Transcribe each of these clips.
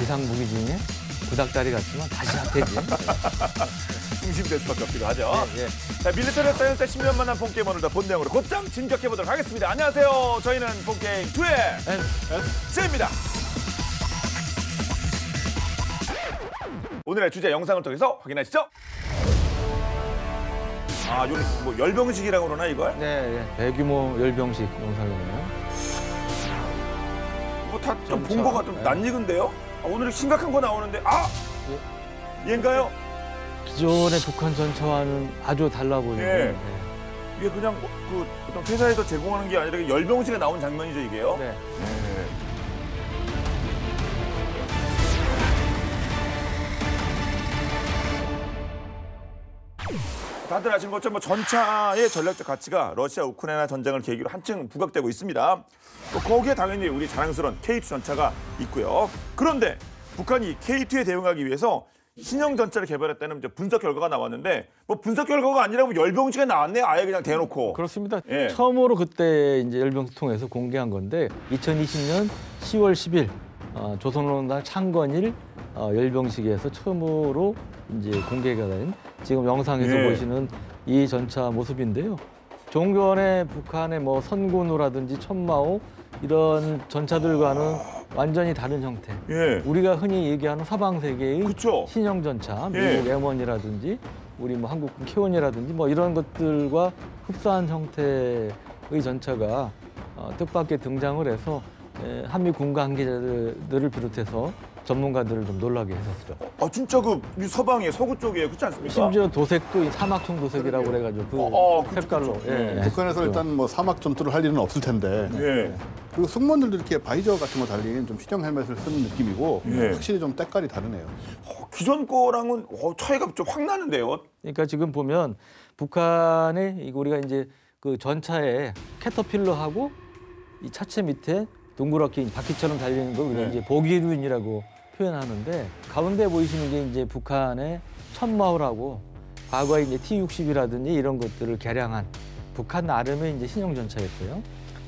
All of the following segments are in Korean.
지상 무기 중에 구닥다리 같지만 다시 핫해지. 중심될 수밖에 없기도 하죠. 예, 예. 자, 밀리터리 사이언스의 10년 만난 폰게임 오늘도 본 내용으로 곧장 진격해보도록 하겠습니다. 안녕하세요. 저희는 폰게임 2의 S입니다. 오늘의 주제 영상을 통해서 확인하시죠. 아, 요리 뭐 열병식이라고 그러나 이걸? 네, 예. 대규모 열병식 영상이네요. 뭐 다 좀 본 거가 좀 낯익은데요? 아, 오늘 심각한 거 나오는데 얘인가요? 기존의 북한 전차와는 아주 달라 보이는. 예. 이게 그냥 뭐, 그 어떤 회사에서 제공하는 게 아니라 열병식에 나온 장면이죠, 이게요? 네. 다들 아시는 것처럼 뭐 전차의 전략적 가치가 러시아 우크라이나 전쟁을 계기로 한층 부각되고 있습니다. 또 거기에 당연히 우리 자랑스러운 K2 전차가 있고요. 그런데 북한이 K2에 대응하기 위해서 신형 전차를 개발했다는 이제 분석 결과가 나왔는데 뭐 분석 결과가 아니라 뭐 열병식에 나왔네, 아예 그냥 대놓고. 그렇습니다. 예. 처음으로 그때 이제 열병식 통해서 공개한 건데 2020년 10월 10일 조선노동당 창건일 열병식에서 처음으로 이제 공개가 된 지금 영상에서 예. 보시는 이 전차 모습인데요. 종전의 북한의 뭐 선군호라든지 천마호 이런 전차들과는 완전히 다른 형태. 예. 우리가 흔히 얘기하는 서방 세계의 그쵸. 신형 전차, 예. 미국 M1이라든지 우리 뭐 한국군 K1이라든지 뭐 이런 것들과 흡사한 형태의 전차가 뜻밖의 등장을 해서 한미 군 관계자들을 비롯해서 전문가들을 좀 놀라게 했었죠. 아, 진짜 그 서방의 서구 쪽이에요, 그렇지 않습니까? 심지어 도색도 이 사막총 도색이라고 그래가지고 그 색깔로. 그쵸. 예. 북한에서 일단 뭐 사막 전투를 할 일은 없을 텐데. 예. 그리고 승무원들도 이렇게 바이저 같은 거 달린 좀 신형 헬멧을 쓰는 느낌이고 예. 확실히 좀 때깔이 다르네요. 기존 거랑은 차이가 좀 확 나는데요. 그러니까 지금 보면 북한의 우리가 이제 그 전차에 캐터필러하고 이 차체 밑에 동그랗게 바퀴처럼 달리는 거 우리가 이제 보기륜이라고 표현하는데 가운데 보이시는 게 이제 북한의 천마호라고 과거에 이제 T-60이라든지 이런 것들을 개량한 북한 나름의 이제 신형 전차였어요.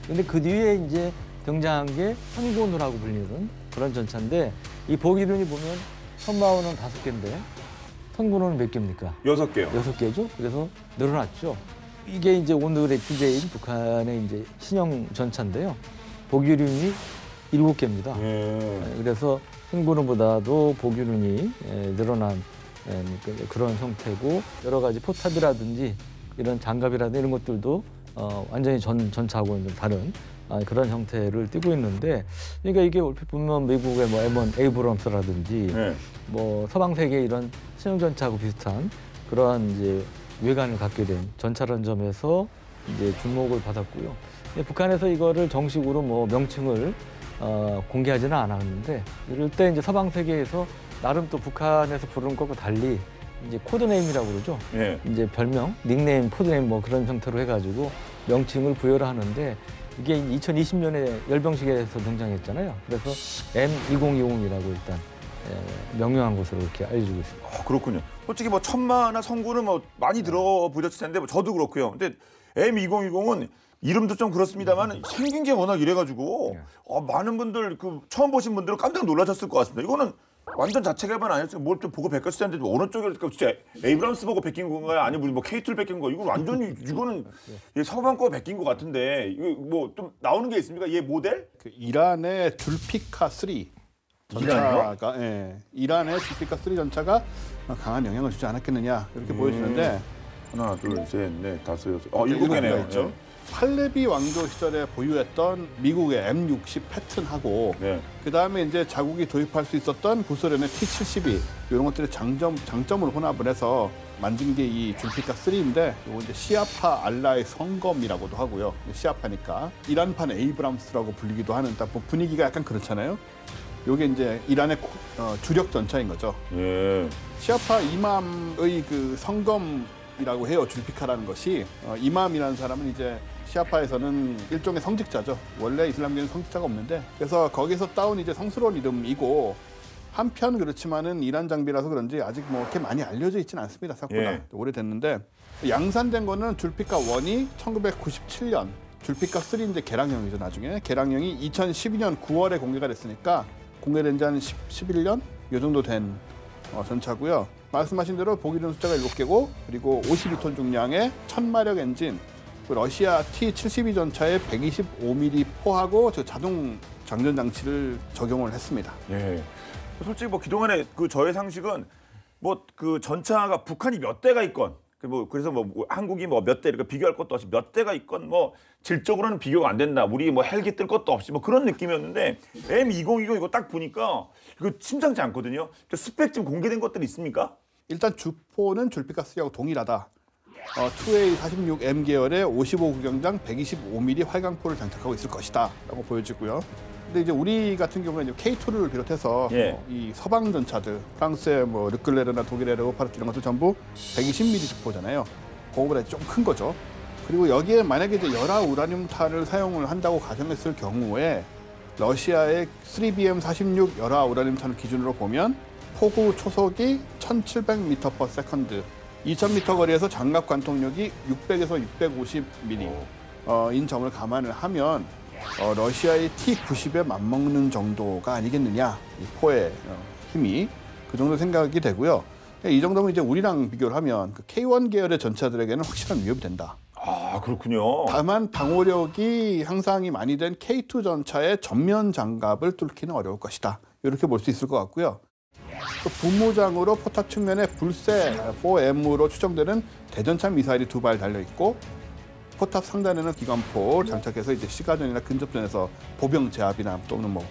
근데 그 뒤에 이제 등장한 게 선군호라고 불리는 그런 전차인데 이 보기륜이 보면 천마호는 5개인데 선군호는 몇 개입니까? 6개요. 6개죠. 그래서 늘어났죠. 이게 이제 오늘의 주제인 북한의 이제 신형 전차인데요. 보기륜이 7개입니다. 그래서 선군호보다도 보기륜이 늘어난 그런 형태고 여러 가지 포탑이라든지 이런 장갑이라든지 이런 것들도 완전히 전차하고는 좀 다른 그런 형태를 띠고 있는데 그러니까 이게 얼핏 보면 미국의 뭐 M1 에이브럼스라든지 뭐 서방 세계 이런 신형 전차하고 비슷한 그러한 이제 외관을 갖게 된 전차라는 점에서 이제 주목을 받았고요. 북한에서 이거를 정식으로 뭐 명칭을 공개하지는 않았는데 이럴 때 이제 서방 세계에서 나름 또 북한에서 부르는 것과 달리 이제 코드네임이라고 그러죠. 예. 이제 별명, 닉네임, 코드네임 뭐 그런 형태로 해가지고 명칭을 부여를 하는데 이게 2020년에 열병식에서 등장했잖아요. 그래서 M2020이라고 일단 명명한 것으로 이렇게 알려지고 있습니다. 그렇군요. 솔직히 뭐 천마나 성군은 뭐 많이 들어보셨을 텐데 뭐 저도 그렇고요. 근데 M2020은 이름도 좀 그렇습니다만 생긴 게 워낙 이래가지고 많은 분들 그 처음 보신 분들은 깜짝 놀라셨을 것 같습니다. 이거는 완전 자체 개발 아니었어요. 뭘 좀 보고 베꼈을 텐데 어느 쪽에 진짜 에이브람스 보고 베낀 건가요? 아니면 뭐 K2를 베낀 거? 이거 완전히 이거는 서방 거 베낀 것 같은데 이거 뭐 좀 나오는 게 있습니까? 얘 모델? 그 이란의 줄피카 3 전차가 이란의 줄피카 3 전차가 강한 영향을 주지 않았겠느냐 이렇게 보여지는데 하나, 둘, 셋, 넷, 다섯, 여섯. 7개네요. 있죠. 팔레비 왕조 시절에 보유했던 미국의 M60 패튼하고 그다음에 이제 자국이 도입할 수 있었던 구소련의 T-72 이런 것들의 장점을 혼합을 해서 만든 게 이 줄피카 3인데 이거 이제 시아파 알라의 성검이라고도 하고요. 시아파니까 이란판 에이브람스라고 불리기도 하는 딱 분위기가 약간 그렇잖아요. 이게 이제 이란의 주력 전차인 거죠. 시아파 이맘의 그 성검이라고 해요. 줄피카라는 것이 이맘이라는 사람은 이제 시아파에서는 일종의 성직자죠. 원래 이슬람교는 성직자가 없는데 그래서 거기서 따온 이제 성스러운 이름이고 한편 그렇지만은 이란 장비라서 그런지 아직 뭐 이렇게 많이 알려져 있지는 않습니다. 생각보다 오래됐는데 양산된 거는 줄피카 1이 1997년 줄피카 3 이제 개량형이죠. 나중에 개량형이 2012년 9월에 공개가 됐으니까 공개된 지 한 11년 이 정도 된 전차고요. 말씀하신 대로 보기는 숫자가 7개고 그리고 52톤 중량의 1000마력 엔진, 러시아 T-72 전차에 125mm 포하고 저 자동 장전 장치를 적용을 했습니다. 예. 솔직히 뭐 그동안에 그 저의 상식은 뭐 그 전차가 북한이 몇 대가 있건 그래서 뭐 한국이 뭐 몇 대 이렇게 비교할 것도 없이 몇 대가 있건 뭐 질적으로는 비교가 안 된다. 우리 뭐 헬기 뜰 것도 없이 뭐 그런 느낌이었는데 M2020 이거 딱 보니까 이거 심상치 않거든요. 스펙 좀 공개된 것들이 있습니까? 일단 주포는 줄피가스하고 동일하다. 2A46M 계열의 55 구경장 125mm 활강포를 장착하고 있을 것이다 라고 보여지고요. 근데 이제 우리 같은 경우에 이제 K2를 비롯해서 예. 이 서방 전차들, 프랑스의 뭐 르클레르나 독일의 레오파르트 이런 것들 전부 120mm 주포잖아요. 그거보다 좀 큰 거죠. 그리고 여기에 만약에 이제 열화 우라늄탄을 사용을 한다고 가정했을 경우에 러시아의 3BM46 열화 우라늄탄을 기준으로 보면 포구 초속이 1700m/s, 2000m 거리에서 장갑 관통력이 600에서 650mm 인 점을 감안을 하면 러시아의 T-90에 맞먹는 정도가 아니겠느냐, 이 포의 힘이 그 정도 생각이 되고요. 이 정도면 이제 우리랑 비교를 하면 그 K1 계열의 전차들에게는 확실한 위협이 된다. 아, 그렇군요. 다만 방어력이 향상이 많이 된 K2 전차의 전면 장갑을 뚫기는 어려울 것이다. 이렇게 볼 수 있을 것 같고요. 또 분무장으로 포탑 측면에 불새 4M으로 추정되는 대전차 미사일이 2발 달려 있고 포탑 상단에는 기관포를 장착해서 이제 시가전이나 근접전에서 보병 제압이나 또는 뭐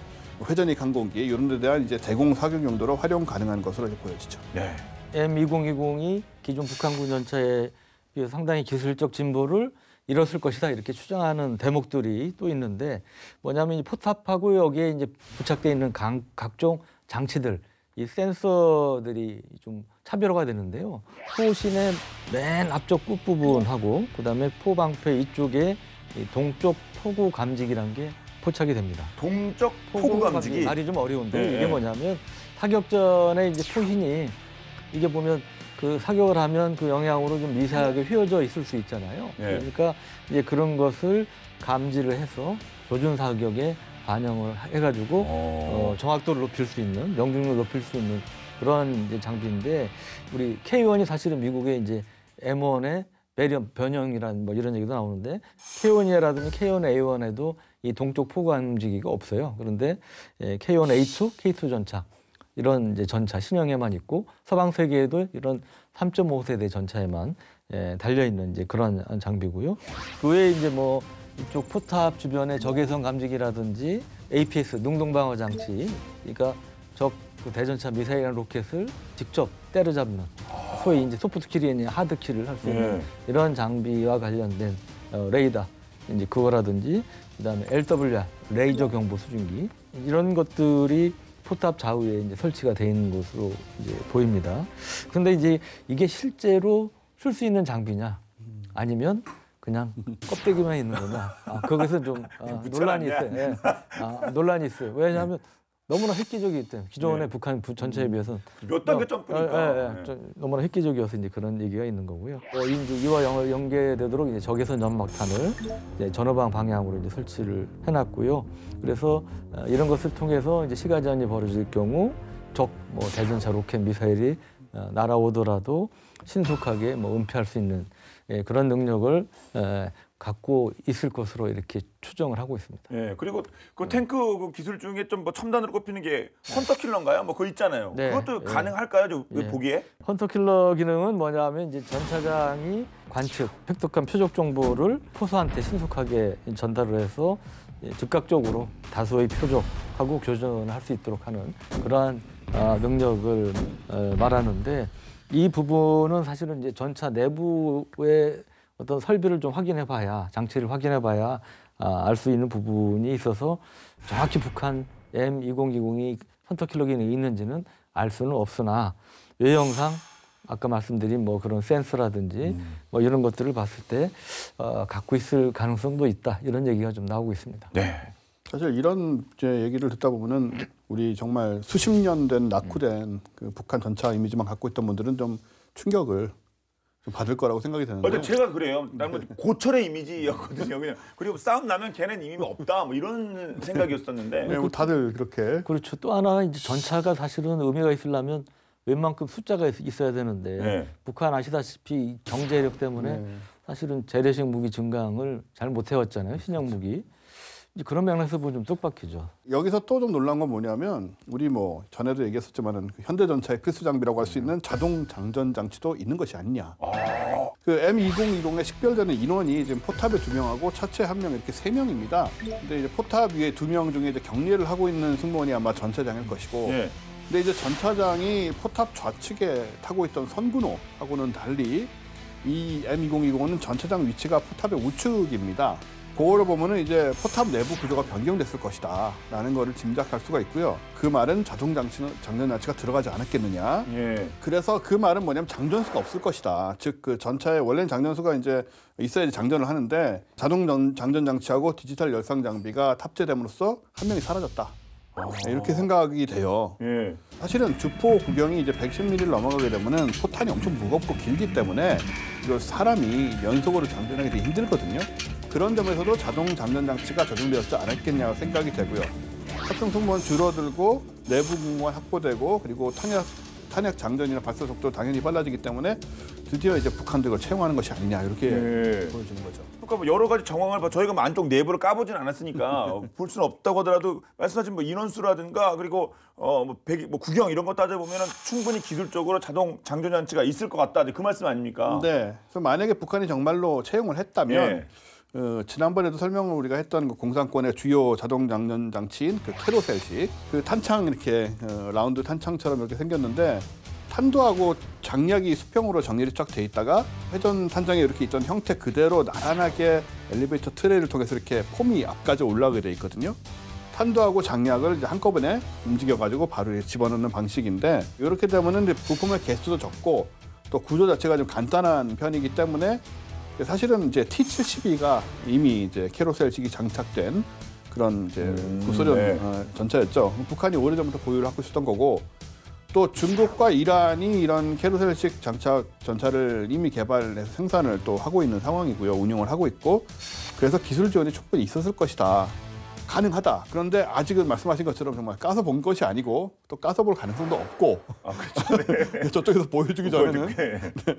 회전익 항공기 이런 데 대한 이제 대공 사격 용도로 활용 가능한 것으로 보여지죠. 네. M2020이 기존 북한군 전차에 비해 상당히 기술적 진보를 이뤘을 것이다 이렇게 추정하는 대목들이 또 있는데 뭐냐면 이 포탑하고 여기에 이제 부착되어 있는 각종 장치들, 이 센서들이 좀 차별화가 되는데요. 포신의 맨 앞쪽 끝부분하고 그다음에 포방패 이쪽에 이 동쪽 포구 감지기라는 게 포착이 됩니다. 동쪽 포구 감지기. 말이 좀 어려운데 네. 이게 뭐냐면 사격전에 이제 포신이 이게 보면 그 사격을 하면 그 영향으로 좀 미세하게 휘어져 있을 수 있잖아요. 네. 그러니까 이제 그런 것을 감지를 해서 조준 사격에 반영을 해가지고 정확도를 높일 수 있는, 명중률을 높일 수 있는 그런 이제 장비인데 우리 K1이 사실은 미국의 이제 M1의 변형이라는 뭐 이런 얘기도 나오는데 K1이라든지 K1A1에도 이 동쪽 포구 감지기가 없어요. 그런데 K1A2, K2 전차 이런 이제 전차 신형에만 있고 서방 세계에도 이런 3.5세대 전차에만 달려 있는 이제 그런 장비고요. 그 외에 이제 뭐 이쪽 포탑 주변에 적외선 감지기라든지 APS 능동방어 장치, 그러니까 적 그 대전차 미사일이나 로켓을 직접 때려잡는 소위 이제 소프트킬이 아닌 하드킬을 할 수 있는 이런 장비와 관련된 레이더 이제 그거라든지 그다음에 LWR 레이저 경보 수준기 이런 것들이 포탑 좌우에 이제 설치가 돼 있는 것으로 이제 보입니다. 그런데 이제 이게 실제로 쓸 수 있는 장비냐 아니면 그냥 껍데기만 있는 거냐? 거기서 좀 논란이 있어요. 예. 논란이 있어요. 왜냐하면 너무나 획기적이기 때문에 기존의 북한 전체에 비해서는 몇 단계 점프니까. 너무나 획기적이어서 이제 그런 얘기가 있는 거고요. 이제 이와 연계되도록 이제 적외선 연막탄을 이제 전후방 방향으로 이제 설치를 해놨고요. 그래서 이런 것을 통해서 이제 시가전이 벌어질 경우 적 뭐 대전차 로켓 미사일이 날아오더라도 신속하게 뭐 은폐할 수 있는 그런 능력을 갖고 있을 것으로 이렇게 추정을 하고 있습니다. 예, 그리고 그 탱크 그 기술 중에 좀 뭐 첨단으로 꼽히는 게 헌터킬러인가요? 뭐 그거 있잖아요. 네, 그것도 가능할까요? 보기에? 헌터킬러 기능은 뭐냐면 이제 전차장이 관측, 획득한 표적 정보를 포수한테 신속하게 전달을 해서 즉각적으로 다수의 표적하고 교전을 할 수 있도록 하는 그러한 능력을 말하는데 이 부분은 사실은 이제 전차 내부의 어떤 설비를 좀 확인해봐야, 장치를 확인해봐야 알 수 있는 부분이 있어서 정확히 북한 M2020이 헌터킬러 기능이 있는지는 알 수는 없으나 외형상 아까 말씀드린 뭐 그런 센서라든지 뭐 이런 것들을 봤을 때 갖고 있을 가능성도 있다 이런 얘기가 좀 나오고 있습니다. 네. 사실 이런 이제 얘기를 듣다 보면은 우리 정말 수십 년 된 낙후된 그 북한 전차 이미지만 갖고 있던 분들은 좀 충격을 좀 받을 거라고 생각이 드는데. 근데 제가 그래요. 나는 고철의 이미지였거든요. 그냥 그리고 싸움 나면 걔는 이미 없다. 뭐 이런 생각이었었는데. 네, 뭐 다들 그렇게. 그렇죠. 또 하나 이제 전차가 사실은 의미가 있으려면 웬만큼 숫자가 있어야 되는데 네. 북한 아시다시피 경제력 때문에 사실은 재래식 무기 증강을 잘 못 해왔잖아요. 신형 무기. 이제 그런 맥락에서 보면 좀 뜻밖이죠. 여기서 또 좀 놀란 건 뭐냐면 우리 뭐 전에도 얘기했었지만은 그 현대전차의 필수 장비라고 할 수 있는 자동 장전 장치도 있는 것이 아니냐. 그 M2020에 식별되는 인원이 지금 포탑에 2명하고 차체 1명 이렇게 3명입니다. 근데 이제 포탑 위에 2명 중에 이제 격리를 하고 있는 승무원이 아마 전차장일 것이고. 예. 근데 이제 전차장이 포탑 좌측에 타고 있던 선군호하고는 달리 이 M2020은 전차장 위치가 포탑의 우측입니다. 그거를 보면은 이제 포탑 내부 구조가 변경됐을 것이다라는 거를 짐작할 수가 있고요. 그 말은 자동 장전 장치가 들어가지 않았겠느냐. 예. 그래서 그 말은 뭐냐면 장전수가 없을 것이다. 즉 그 전차에 원래는 장전수가 이제 있어야지 장전을 하는데 자동 장전 장치하고 디지털 열상 장비가 탑재됨으로써 한 명이 사라졌다. 이렇게 생각이 돼요. 예. 사실은 주포 구경이 이제 110mm를 넘어가게 되면은 포탄이 엄청 무겁고 길기 때문에 이걸 사람이 연속으로 장전하기 되게 힘들거든요. 그런 점에서도 자동 장전 장치가 적용되었지 않았겠냐 생각이 되고요. 합성 승무원 줄어들고 내부 공무원 확보되고 그리고 탄약 장전이나 발사 속도 당연히 빨라지기 때문에 드디어 이제 북한도 이걸 채용하는 것이 아니냐 이렇게 보여지는 거죠. 그러니까 뭐 여러 가지 정황을 저희가 뭐 안쪽 내부를 까보진 않았으니까 볼 수는 없다고 하더라도 말씀하신 뭐 인원수라든가 그리고 뭐 구경 이런 거 따져보면은 충분히 기술적으로 자동 장전 장치가 있을 것 같다. 그 말씀 아닙니까? 네. 그래서 만약에 북한이 정말로 채용을 했다면 지난번에도 설명을 우리가 했던 그 공산권의 주요 자동 장전 장치인 그 캐로셀식 그 탄창 이렇게 라운드 탄창처럼 이렇게 생겼는데 탄도하고 장약이 수평으로 정렬이 쫙 돼 있다가 회전 탄창에 이렇게 있던 형태 그대로 나란하게 엘리베이터 트레이를 통해서 이렇게 폼이 앞까지 올라가게 돼 있거든요. 탄도하고 장약을 이제 한꺼번에 움직여가지고 바로 집어넣는 방식인데 이렇게 되면은 이제 부품의 개수도 적고 또 구조 자체가 좀 간단한 편이기 때문에 사실은 이제 T-72가 이미 이제 캐로셀식이 장착된 그런 이제 구소련 전차였죠. 북한이 오래전부터 보유를 하고 있었던 거고 또 중국과 이란이 이런 캐로셀식 전차를 이미 개발해서 생산을 또 하고 있는 상황이고요. 운용을 하고 있고 그래서 기술 지원이 충분히 있었을 것이다. 가능하다. 그런데 아직은 말씀하신 것처럼 정말 까서 본 것이 아니고 또 까서 볼 가능성도 없고 그렇죠. 네. 저쪽에서 보여주기 전에는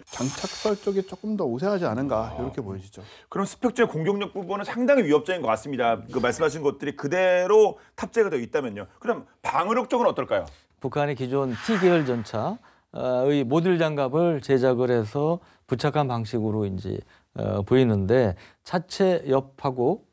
장착설 쪽이 조금 더 우세하지 않은가 이렇게 보여지죠. 그럼 스펙적 공격력 부분은 상당히 위협적인 것 같습니다. 그 말씀하신 것들이 그대로 탑재가 되어 있다면요. 그럼 방어력 쪽은 어떨까요? 북한의 기존 T계열 전차의 모듈 장갑을 제작을 해서 부착한 방식으로 이제 보이는데 차체 옆하고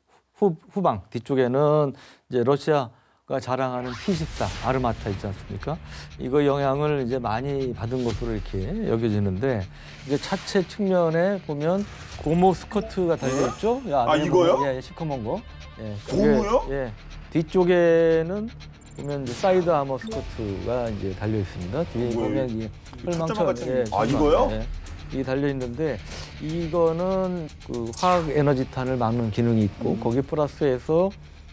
후방 뒤쪽에는 이제 러시아가 자랑하는 T-14 아르마타 있지 않습니까? 이거 영향을 이제 많이 받은 것으로 이렇게 여겨지는데 이제 차체 측면에 보면 고무 스커트가 달려 있죠? 이거요? 예, 시커먼 거. 예, 고무요? 예. 뒤쪽에는 보면 이제 사이드 아머 스커트가 이제 달려 있습니다. 뒤에 보면 이 혈망처럼 이거요? 예. 이게 달려 있는데 이거는 그 화학 에너지탄을 막는 기능이 있고 거기 플러스해서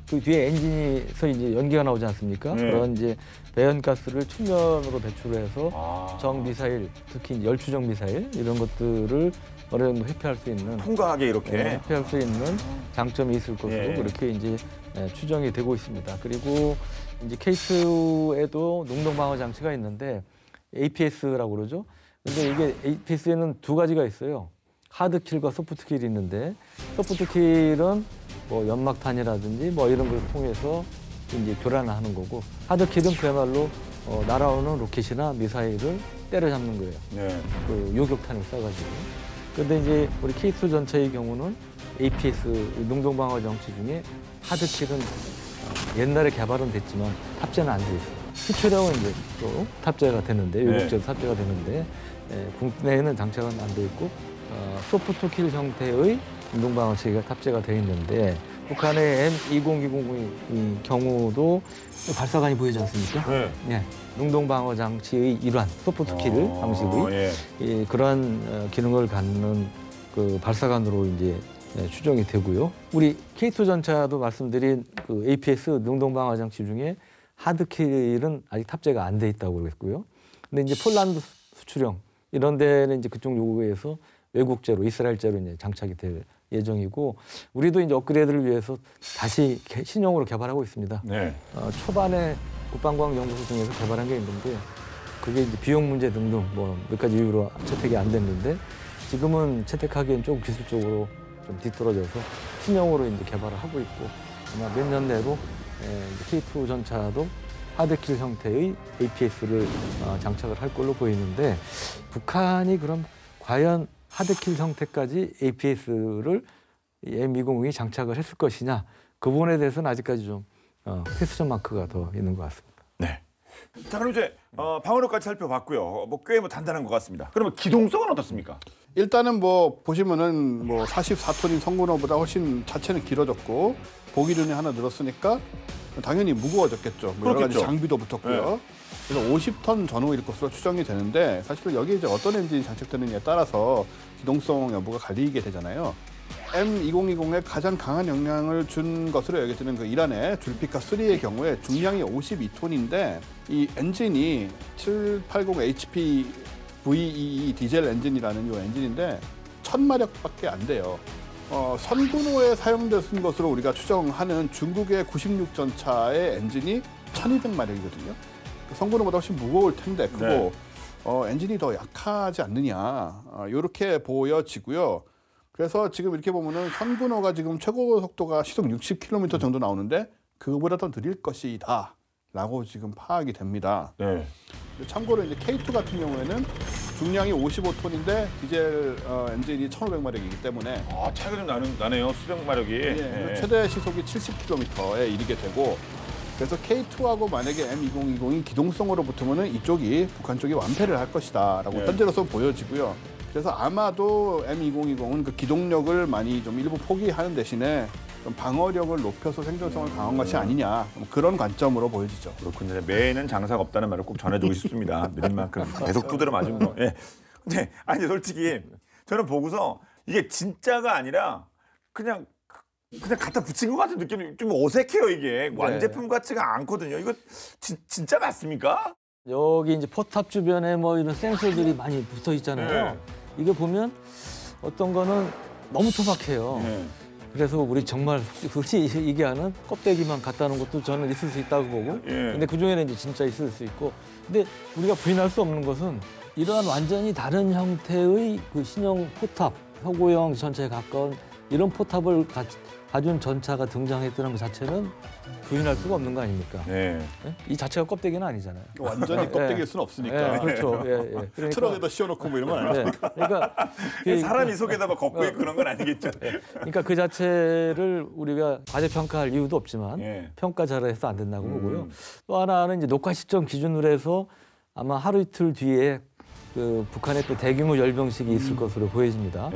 그 뒤에 엔진에서 이제 연기가 나오지 않습니까? 그런 이제 배연가스를 측면으로 배출해서 정 미사일, 특히 이제 열추정 미사일 이런 것들을 어느 정도 회피할 수 있는 통과하게 이렇게 회피할 수 있는 장점이 있을 것으로 그렇게 이제 추정이 되고 있습니다. 그리고 이제 K2에도 농동 방어 장치가 있는데 APS라고 그러죠. 근데 이게 APS에는 두 가지가 있어요. 하드킬과 소프트킬이 있는데 소프트킬은 뭐 연막탄이라든지 뭐 이런 걸 통해서 이제 교란을 하는 거고 하드킬은 그야말로 날아오는 로켓이나 미사일을 때려잡는 거예요. 그 요격탄을 쏴가지고. 근데 이제 우리 K2 전차의 경우는 APS 농동방어 장치 중에 하드킬은 옛날에 개발은 됐지만 탑재는 안 돼 있어요. 수출형은 이제 또 탑재가 되는데 요격제도 탑재가 되는데 국내에는 장착은 안 돼 있고 소프트킬 형태의 농동방어체계가 탑재가 되어 있는데 북한의 M2020의 경우도 발사관이 보이지 않습니까? 네. 농동방어 장치의 일환, 소프트킬 방식의 그러한 기능을 갖는 그 발사관으로 이제 추정이 되고요. 우리 K2 전차도 말씀드린 그 APS 농동방어 장치 중에 하드킬은 아직 탑재가 안 돼 있다고 그랬고요. 근데 이제 폴란드 수출형 이런 데는 이제 그쪽 요구에서 외국제로 이스라엘제로 이제 장착이 될 예정이고 우리도 이제 업그레이드를 위해서 다시 신형으로 개발하고 있습니다. 네. 초반에 국방과학 연구소 등에서 개발한 게 있는데 그게 이제 비용 문제 등등 뭐 몇 가지 이유로 채택이 안 됐는데 지금은 채택하기엔 조금 기술적으로 좀 뒤떨어져서 신형으로 이제 개발을 하고 있고 아마 몇 년 내로 K2 전차도 하드킬 형태의 APS를 장착을 할 걸로 보이는데 북한이 그럼 과연 하드킬 형태까지 APS를 M200이 장착을 했을 것이냐 그 부분에 대해서는 아직까지 좀 퀘스천 마크가 더 있는 것 같습니다. 네. 자 그럼 이제 방어력까지 살펴봤고요. 뭐 꽤 단단한 것 같습니다. 그러면 기동성은 어떻습니까? 일단은 뭐 보시면은 뭐 44톤인 성군호보다 훨씬 자체는 길어졌고 보기륜이 하나 늘었으니까 당연히 무거워졌겠죠. 뭐 여러 가지 장비도 붙었고요. 네. 그래서 50톤 전후일 것으로 추정이 되는데 사실 여기에 이제 어떤 엔진이 장착되느냐에 따라서 기동성 여부가 갈리게 되잖아요. M2020에 가장 강한 영향을 준 것으로 여겨지는 그 이란의 줄피카 3의 경우에 중량이 52톤인데 이 엔진이 780HP VEE 디젤 엔진이라는 이 엔진인데 1000마력밖에 안 돼요. 선군호에 사용된 것으로 우리가 추정하는 중국의 96전차의 엔진이 1200마력이거든요. 선군호보다 훨씬 무거울 텐데 그거 네. 엔진이 더 약하지 않느냐 이렇게 보여지고요. 그래서 지금 이렇게 보면은 선군호가 지금 최고 속도가 시속 60km 정도 나오는데 그거보다 더 느릴 것이다 라고 지금 파악이 됩니다. 네. 참고로 이제 K2 같은 경우에는 중량이 55톤인데 디젤 엔진이 1500마력이기 때문에 차이가 좀 나네요. 수백 마력이. 네. 최대 시속이 70km에 이르게 되고 그래서 K2하고 만약에 M2020이 기동성으로 붙으면은 이쪽이 북한 쪽이 완패를 할 것이다 라고 현재로서 보여지고요. 그래서 아마도 M2020은 그 기동력을 많이 좀 일부 포기하는 대신에 좀 방어력을 높여서 생존성을 강화한 것이 아니냐 그런 관점으로 보여지죠. 그렇군요. 매에는 장사가 없다는 말을 꼭 전해주고 싶습니다. 느린 만큼 계속 두드려 맞으면 뭐. 예. 근데 아니 솔직히 저는 보고서 이게 진짜가 아니라 그냥 갖다 붙인 것 같은 느낌이 좀 어색해요 이게. 완제품 같지가 않거든요. 이거 진짜 맞습니까? 여기 이제 포탑 주변에 뭐 이런 센서들이 많이 붙어 있잖아요. 네. 이거 보면 어떤 거는 너무 투박해요. 네. 그래서 우리 정말 굳이 얘기하는 껍데기만 갖다 놓은 것도 저는 있을 수 있다고 보고 근데 그중에는 이제 진짜 있을 수 있고 근데 우리가 부인할 수 없는 것은 이러한 완전히 다른 형태의 그 신형 포탑, 서구형 전차에 가까운 이런 포탑을 가진 전차가 등장했다는 것 자체는 부인할 수가 없는 거 아닙니까? 네. 이 자체가 껍데기는 아니잖아요. 완전히 껍데기일 수는 없으니까. 그렇죠. 그러니까, 트럭에다 씌워놓고 뭐 이런 건 아니니까. 그러니까 사람이 속에다 막 걷고 있고 그런 건 아니겠죠. 그러니까 그 자체를 우리가 과대평가할 이유도 없지만 평가 잘해서 안 된다고 보고요. 또 하나는 이제 녹화 시점 기준으로 해서 아마 하루 이틀 뒤에 그 북한의 또 대규모 열병식이 있을 것으로 보여집니다.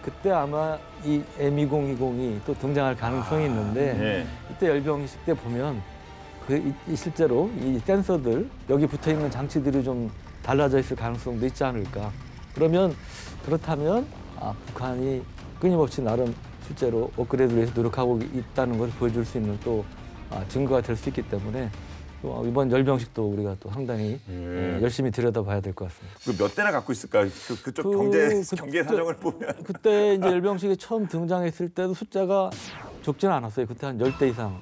그때 아마 이 M2020이 또 등장할 가능성이 있는데 이때 열병식 때 보면 실제로 이 센서들 여기 붙어 있는 장치들이 좀 달라져 있을 가능성도 있지 않을까. 그렇다면 북한이 끊임없이 나름 실제로 업그레이드를 위해서 노력하고 있다는 것을 보여줄 수 있는 또 증거가 될 수 있기 때문에. 이번 열병식도 우리가 또 상당히 열심히 들여다봐야 될 것 같습니다. 몇 대나 갖고 있을까? 그쪽 경제 사정을 보면. 그때 이제 열병식에 처음 등장했을 때도 숫자가 적지는 않았어요. 그때 한 10대 이상.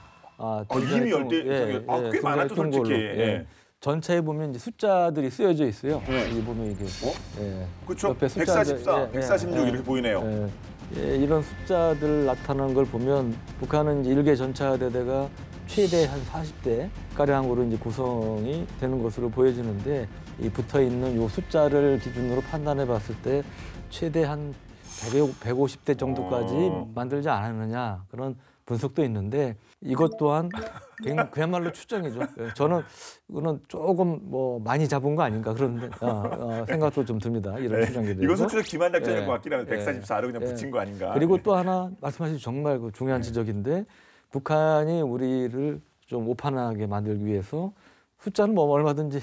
이미 10대? 꽤 많았죠, 솔직히. 전체에 보면 이제 숫자들이 쓰여져 있어요. 여기 보면 이게. 그렇죠. 옆에 144, 146 이렇게 보이네요. 이런 숫자들 나타나는 걸 보면 북한은 이제 1개 전차대대가 최대 한 40대 가량으로 이제 구성이 되는 것으로 보여지는데 이 붙어 있는 요 숫자를 기준으로 판단해 봤을 때 최대 한 150대 정도까지 만들지 않았느냐 그런 분석도 있는데 이것 또한 그야말로 추정이죠. 저는 이거는 조금 뭐 많이 잡은 거 아닌가 그런 생각도 좀 듭니다. 이런 추정들이. 이건 솔직히 기만작전일 것 같긴 한데 144로 그냥 붙인 거 아닌가. 그리고 또 하나 말씀하신 정말 그 중요한 지적인데 북한이 우리를 좀 오판하게 만들기 위해서 숫자는 뭐 얼마든지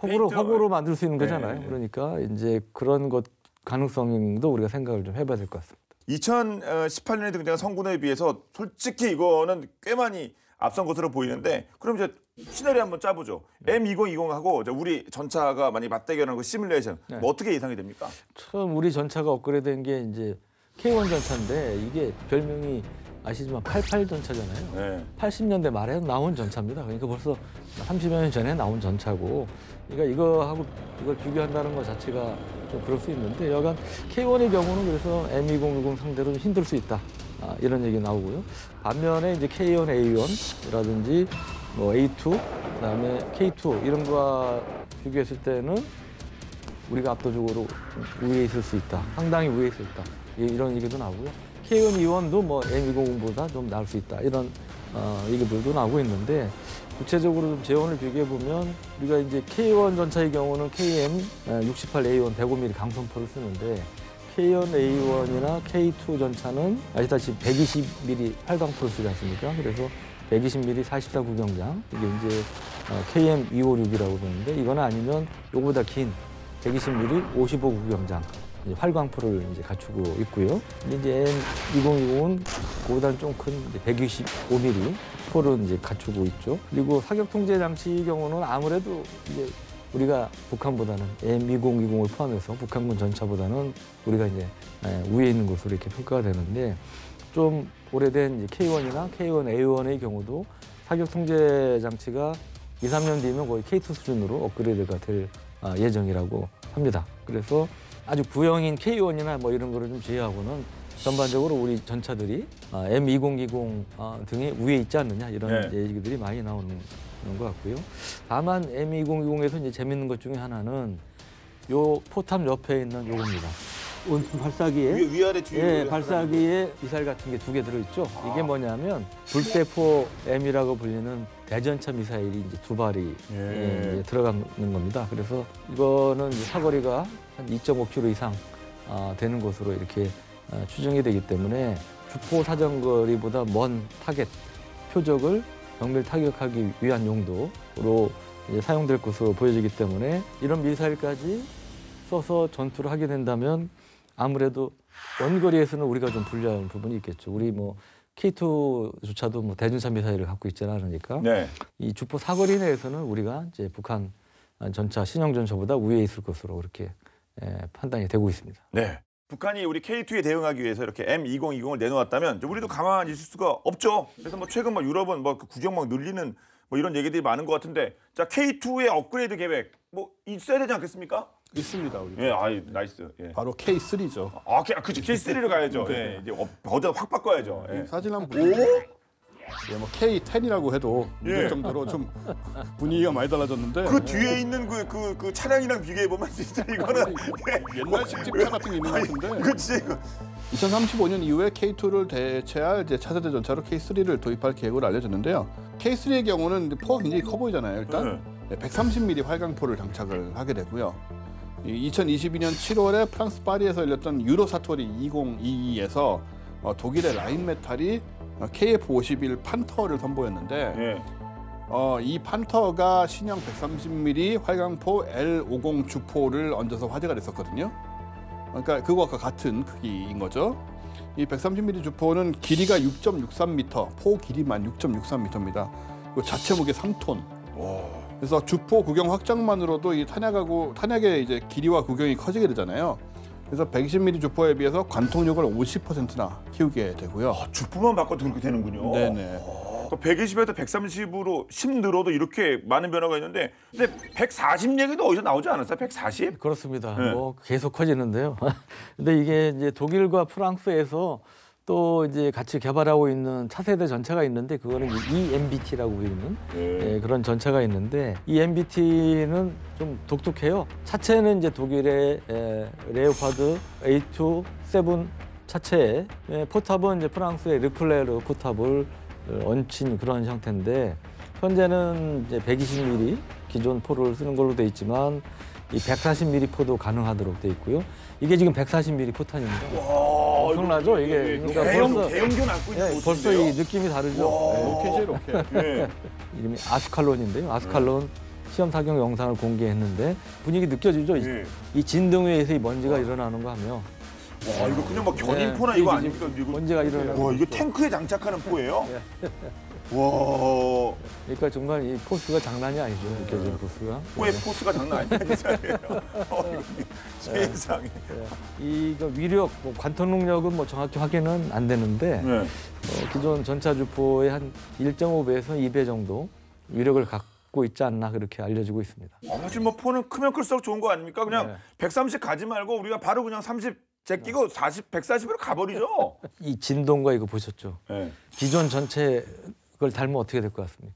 허구로 만들 수 있는 거잖아요. 그러니까 이제 그런 것 가능성도 우리가 생각을 좀 해봐야 될 것 같습니다. 2018년에 등장한 성군호에 비해서 솔직히 이거는 꽤 많이 앞선 것으로 보이는데 그럼 이제 시나리오 한번 짜보죠. M2020하고 우리 전차가 많이 맞대결하는 그 시뮬레이션 뭐 어떻게 예상이 됩니까? 처음 우리 전차가 업그레이드된 게 이제 K1 전차인데 이게 별명이 아시지만 88 전차잖아요. 네. 80년대 말에 나온 전차입니다. 그러니까 벌써 30여 년 전에 나온 전차고, 그러니까 이거하고 이걸 비교한다는 것 자체가 좀 그럴 수 있는데, 여간 K1의 경우는 그래서 M2060 상대로 좀 힘들 수 있다. 이런 얘기 나오고요. 반면에 이제 K1, A1이라든지 뭐 A2, 그다음에 K2 이런 거와 비교했을 때는 우리가 압도적으로 우위에 있을 수 있다. 상당히 우위에 있을 수 있다. 이런 얘기도 나오고요. K1, E1도 뭐 M200보다 좀 나을 수 있다. 이런 얘기들도 나오고 있는데, 구체적으로 좀 재원을 비교해 보면 우리가 이제 K1 전차의 경우는 KM68A1 105mm 강선포를 쓰는데, K1, A1이나 K2 전차는 아시다시피 120mm 활강포를 쓰지 않습니까? 그래서 120mm 44 구경장, 이게 이제 KM256이라고 그러는데, 이거는 아니면 요거보다 긴 120mm 55 구경장 활광포를 이제 갖추고 있고요. 근데 이제 M2060은 그보다는 좀 큰 125mm 포를 이제 갖추고 있죠. 그리고 사격 통제 장치의 경우는 아무래도 이제 우리가 북한보다는 M2020을 포함해서 북한군 전차보다는 우리가 이제 위에 있는 것으로 이렇게 평가가 되는데, 좀 오래된 이제 K1이나 K1 A1의 경우도 사격 통제 장치가 2, 3년 뒤면 거의 K2 수준으로 업그레이드가 될 예정이라고 합니다. 그래서 아주 구형인 K1이나 뭐 이런 거를 좀 제외하고는 전반적으로 우리 전차들이 M2020 등이 위에 있지 않느냐, 이런 네. 얘기들이 많이 나오는 것 같고요. 다만 M2020에서 이제 재밌는 것 중에 하나는 요 포탑 옆에 있는 요겁니다. 원통 발사기에 위아래 뒤에 발사기에 미사일 같은 게 2개 들어있죠. 이게 뭐냐면 불세포 M이라고 불리는 대전차 미사일이 이제 2발이 이제 들어가는 겁니다. 그래서 이거는 이제 사거리가 한 2.5km 이상 되는 것으로 이렇게 추정이 되기 때문에 주포 사정거리보다 먼 타겟 표적을 정밀 타격하기 위한 용도로 이제 사용될 것으로 보여지기 때문에, 이런 미사일까지 써서 전투를 하게 된다면 아무래도 원거리에서는 우리가 좀 불리한 부분이 있겠죠. 우리 뭐 K2조차도 뭐 대전차 미사일을 갖고 있지 않으니까 네. 이 주포 사거리 내에서는 우리가 이제 북한 전차 신형 전차보다 위에 있을 것으로 그렇게 판단이 되고 있습니다. 네. 북한이 우리 K2에 대응하기 위해서 이렇게 M2020을 내놓았다면 우리도 가만히 있을 수가 없죠. 그래서 뭐 최근 뭐 유럽은 뭐 구경막 늘리는 뭐 이런 얘기들이 많은 것 같은데, 자 K2의 업그레이드 계획 뭐 있어야 되지 않겠습니까? 있습니다. 우리. 예, 아이 나이스. 예. 바로 K3죠. 그치 K3를 가야죠. 예, 이제 버전 확 바꿔야죠. 예. 사진 한번 보세요. 예, 뭐 K10이라고 해도 이럴 정도로 좀 분위기가 많이 달라졌는데, 그 뒤에 있는 그 차량이랑 비교해 보면 진짜 이거는 옛날식 집차 같은 게 있는 것 같은데, 그렇지. 2035년 이후에 K2를 대체할 이제 차세대 전차로 K3를 도입할 계획을 알려졌는데요. K3의 경우는 포가 굉장히 커 보이잖아요. 일단 130mm 활강포를 장착을 하게 되고요. 2022년 7월에 프랑스 파리에서 열렸던 유로 사토리 2022에서 독일의 라인메탈이 KF-51 판터를 선보였는데, 이 판터가 신형 130mm 활강포 L50 주포를 얹어서 화제가 됐었거든요. 그러니까 그거와 같은 크기인 거죠. 이 130mm 주포는 길이가 6.63m, 포 길이만 6.63m입니다. 그리고 자체 무게 3톤. 그래서 주포 구경 확장만으로도 이 탄약의 이제 길이와 구경이 커지게 되잖아요. 그래서 120mm 주포에 비해서 관통력을 50%나 키우게 되고요. 주포만 바꿔도 그렇게 되는군요. 네네. 120에서 130으로 10 늘어도 이렇게 많은 변화가 있는데, 근데 140 얘기도 어디서 나오지 않았어요? 140? 그렇습니다. 네. 뭐 계속 커지는데요. 근데 이게 이제 독일과 프랑스에서 또 이제 같이 개발하고 있는 차세대 전차가 있는데, 그거는 EMBT라고 불리는 그런 전차가 있는데, EMBT는 좀 독특해요. 차체는 이제 독일의 레오파드 A2 7 차체에, 포탑은 이제 프랑스의 르클레르 포탑을 얹힌 그런 형태인데, 현재는 이제 120mm 기존 포를 쓰는 걸로 돼 있지만 이 140mm 포도 가능하도록 돼 있고요. 이게 지금 140mm 포탄입니다. 엄청나죠? 이게 그러니까 대형견 안고 있는 벌써 이 느낌이 다르죠. 로켓이에요, 로켓. 이름이 아스칼론인데요. 아스칼론 시험 사격 영상을 공개했는데 견이기 느껴지죠? 이 진등 위에서 이 먼지가 일어나는 거 하며. 이거 그냥 뭐 견인포나 이거 아닙니까? 먼지가 일어나는. 이거 탱크에 장착하는 포예요? 와. 그러니까 정말 이 포스가 장난이 아니죠. 느껴지는 포스가. 왜 포스가 장난 아니잖아요. 세상에. 이거 위력, 뭐 관통 능력은 뭐 정확히 확인은 안 되는데 네. 기존 전차 주포의 한 1.5배에서 2배 정도 위력을 갖고 있지 않나 그렇게 알려지고 있습니다. 사실 뭐 포는 크면 클수록 좋은 거 아닙니까? 그냥 130 가지 말고 우리가 바로 그냥 30 제끼고 140으로 가버리죠. 이 진동과 이거 보셨죠? 네. 기존 전체 그걸 닮으면 어떻게 될 것 같습니까?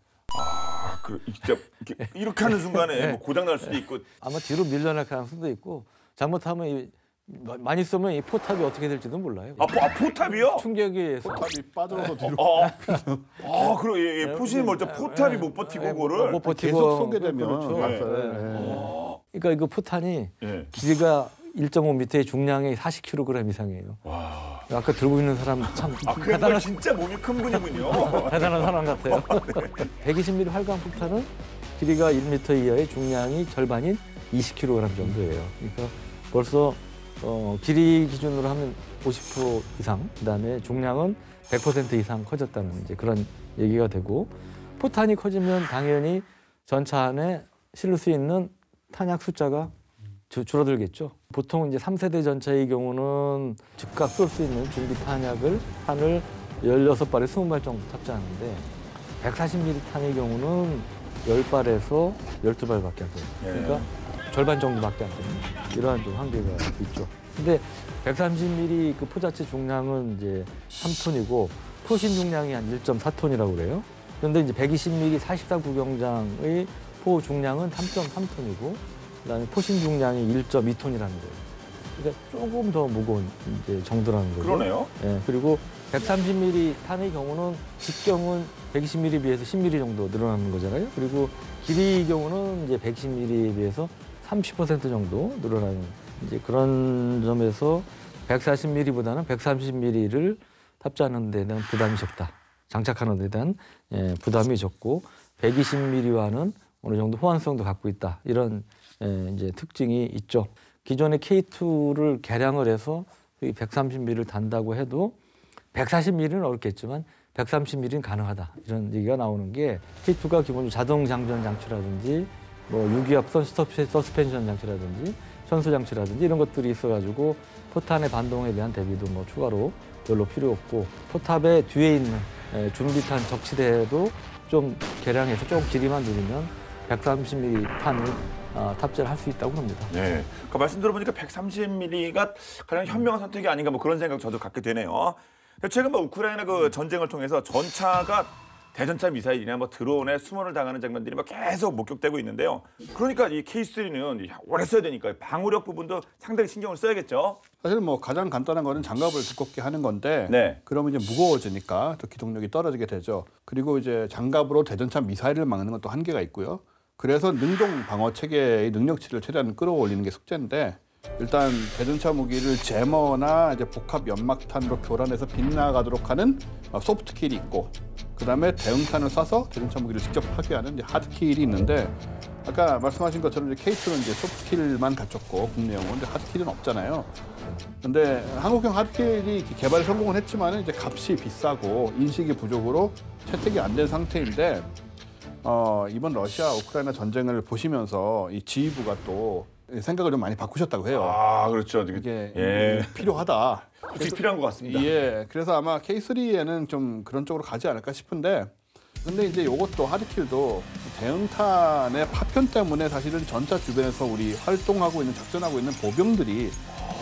진짜 이렇게 하는 순간에 뭐 고장 날 수도 있고. 아마 뒤로 밀려날 가능성도 있고 잘못하면 많이 쏘면 이 포탑이 어떻게 될지도 몰라요. 포탑이요? 충격에 의해서. 포탑이 빠져서 뒤로 그럼 포신이 멀쩡 포탑이 못 버티고 그거를 못 버티고 계속 쏘게 되면 그렇죠. 맞아요. 그러니까 이거 포탄이 네. 길이가 1.5m의 중량이 40kg 이상이에요. 와. 아까 들고 있는 사람 참 그러니까 진짜 몸이 큰 분이군요. 대단한 사람 같아요. 120mm 활강 폭탄은 길이가 1m 이하의 중량이 절반인 20kg 정도예요. 그러니까 벌써 길이 기준으로 하면 50% 이상, 그다음에 중량은 100% 이상 커졌다는 이제 그런 얘기가 되고, 포탄이 커지면 당연히 전차 안에 실을 수 있는 탄약 숫자가 줄어들겠죠. 보통 이제 3세대 전차의 경우는 즉각 쏠 수 있는 준비 탄약을 탄을 16발에 20발 정도 탑재하는데 140mm 탄의 경우는 10발에서 12발밖에 안 돼요. 그러니까 절반 정도밖에 안 되는 이러한 좀 한계가 있죠. 근데 130mm 그 포자체 중량은 이제 3톤이고 포신 중량이 한 1.4톤이라고 그래요. 그런데 이제 120mm 44 구경장의 포 중량은 3.3톤이고 그다음에 포신 중량이 1.2톤이라는 거예요. 그러니까 조금 더 무거운 이제 정도라는 거죠. 그러네요. 예, 그리고 130mm 탄의 경우는 직경은 120mm에 비해서 10mm 정도 늘어나는 거잖아요. 그리고 길이의 경우는 이제 110mm에 비해서 30% 정도 늘어나는 이제 그런 점에서 140mm보다는 130mm를 탑재하는 데 대한 부담이 적다. 장착하는 데 대한 부담이 적고 120mm와는 어느 정도 호환성도 갖고 있다. 이런 이제 특징이 있죠. 기존의 K2를 개량을 해서 130mm를 단다고 해도 140mm는 어렵겠지만 130mm는 가능하다. 이런 얘기가 나오는 게 K2가 기본적으로 자동 장전 장치라든지 뭐 유기압 서스펜션 장치라든지 현수 장치라든지 이런 것들이 있어가지고 포탄의 반동에 대한 대비도 뭐 추가로 별로 필요 없고 포탑의 뒤에 있는 준비탄 적치대도 좀 개량해서 조금 길이만 늘리면 130mm 탄을 탑재를 할 수 있다고 합니다. 네. 그러니까 말씀 들어보니까 130mm가 가장 현명한 선택이 아닌가 뭐 그런 생각 저도 갖게 되네요. 최근 뭐 우크라이나 그 전쟁을 통해서 전차가 대전차 미사일이나 뭐 드론에 수모를 당하는 장면들이 막 계속 목격되고 있는데요. 그러니까 이 K3는 오래 써야 되니까 방호력 부분도 상당히 신경을 써야겠죠. 사실 뭐 가장 간단한 거는 장갑을 두껍게 하는 건데 네. 그러면 이제 무거워지니까 또 기동력이 떨어지게 되죠. 그리고 이제 장갑으로 대전차 미사일을 막는 건 또 한계가 있고요. 그래서 능동 방어 체계의 능력치를 최대한 끌어올리는 게 숙제인데 일단 대전차 무기를 제머나 이제 복합 연막탄으로 교란해서 빗나가도록 하는 소프트킬이 있고 그다음에 대응탄을 쏴서 대전차 무기를 직접 파괴하는 이제 하드킬이 있는데 아까 말씀하신 것처럼 이제 K2는 이제 소프트킬만 갖췄고 국내용은 근데 하드킬은 없잖아요. 근데 한국형 하드킬이 개발에 성공은 했지만 이제 값이 비싸고 인식이 부족으로 채택이 안 된 상태인데 이번 러시아 우크라이나 전쟁을 보시면서 이 지휘부가 또 생각을 좀 많이 바꾸셨다고 해요. 아, 그렇죠. 이게 필요하다. 솔직히 필요한 것 같습니다. 예, 그래서 아마 K3에는 좀 그런 쪽으로 가지 않을까 싶은데 근데 이제 이것도 하드킬도 대응탄의 파편 때문에 사실은 전차 주변에서 우리 활동하고 있는 작전하고 있는 보병들이